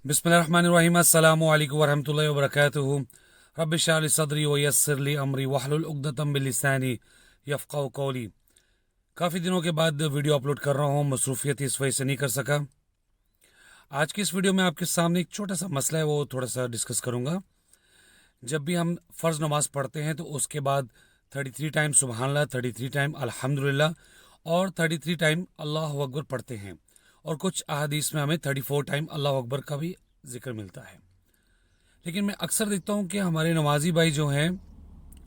बिस्मिल्लाहिर्रहमानिर्रहीम अस्सलामु अलैकुम वरहमतुल्लाहि वबरकातुहू रब्बि इश्रह ली सदरी व यस्सिर ली अमरी वहलुल उक़दतम मिन लिसानी यफ़क़हू क़ौली। काफ़ी दिनों के बाद वीडियो अपलोड कर रहा हूँ, मसरूफ़ियत इस वजह से नहीं कर सका। आज की इस वीडियो में आपके सामने एक छोटा सा मसला है, वो थोड़ा सा डिस्कस करूँगा। जब भी हम फ़र्ज़ नमाज पढ़ते हैं तो उसके बाद 33 टाइम सुबहानल्लाह, 33 टाइम अल्हम्दुलिल्लाह और 33 टाइम अल्लाहु अकबर पढ़ते हैं, और कुछ अहादीस में हमें 34 टाइम अल्लाह अकबर का भी जिक्र मिलता है। लेकिन मैं अक्सर देखता हूँ कि हमारे नमाजी भाई जो हैं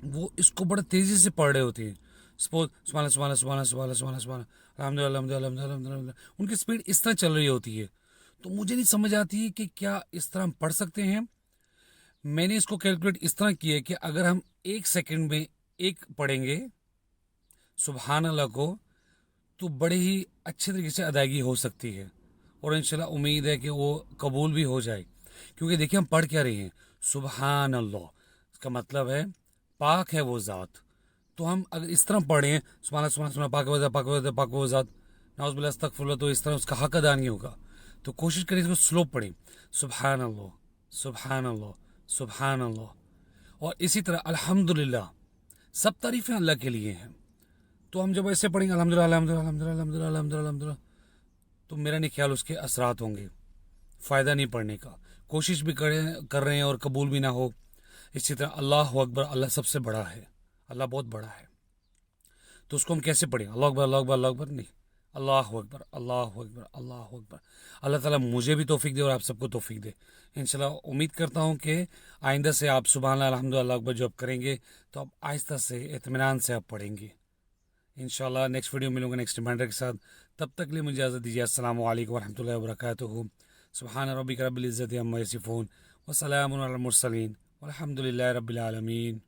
वो इसको बड़ा तेज़ी से पढ़ रहे होते हैं। सपोज सुभान सुभान सुभान सुभान सुभान सुभान अल्हम्दुलिल्लाह अल्हम्दुलिल्लाह अल्हम्दुलिल्लाह, उनकी स्पीड इस तरह चल रही होती है। तो मुझे नहीं समझ आती कि क्या इस तरह हम पढ़ सकते हैं। मैंने इसको कैलकुलेट इस तरह किया कि अगर हम 1 सेकंड में एक पढ़ेंगे सुभान अल्लाह को, तो बड़े ही अच्छे तरीके से अदायगी हो सकती है, और इंशाल्लाह उम्मीद है कि वो कबूल भी हो जाए। क्योंकि देखिए हम पढ़ क्या रहे हैं, सुभान अल्लाह, इसका मतलब है पाक है वो ज़ात। तो हम अगर इस तरह पढ़ें सुभान सुभान सुभान पाक वज़ा पाक वज़ा पाक वो ज़ात नाउज़ुबिल्लाह अस्तगफिरुल्लाह, तो इस तरह उसका हक अदा नहीं होगा। तो कोशिश करें इसको स्लो पढ़ें, सुभान अल्लाह सुभान अल्लाह सुभान अल्लाह। और इसी तरह अल्हम्दुलिल्लाह, सब तारीफ़ें अल्लाह के लिए हैं। तो हम जब ऐसे पढ़ेंगे अल्हम्दुलिल्लाह अल्हम्दुलिल्लाह अल्हम्दुलिल्लाह अल्हम्दुलिल्लाह अल्हम्दुलिल्लाह अल्हम्दुलिल्लाह, तो मेरा नहीं ख्याल उसके असरात होंगे, फ़ायदा नहीं पढ़ने का। कोशिश भी कर रहे हैं और कबूल भी ना हो। इसी तरह अल्लाह अकबर, अल्लाह सबसे बड़ा है, अल्लाह बहुत बड़ा है। तो उसको हम कैसे पढ़ें, अल्लाह अकबर अल्लाह अकबर अल्लाह अकबर नहीं, अल्लाह अकबर अल्लाह अकबर अल्लाह अकबर। अल्लाह ताला मुझे भी तौफीक दे और आप सबको तौफीक दे। इंशाल्लाह उम्मीद करता हूँ कि आइंदा से आप सुभान अल्लाह अल्हम्दुलिल्लाह अल्लाह अकबर जो आप करेंगे तो आप आहिस्ता से इत्मीनान से आप पढ़ेंगे। इंशाल्लाह नेक्स्ट वीडियो मिलूंगा नेक्स्ट रिमाइंडर के साथ। तब तक के लिए मुझे इजाज़त दीजिए। अस्सलामु अलैकुम वरहमतुल्लाहि वबरकातुहू। सुब्हान रब्बिका रब्बिल इज़्ज़ति अम्मा यसिफून व सलामुन अलल मुरसलीन वल्हम्दुलिल्लाहि रब्बिल आलमीन।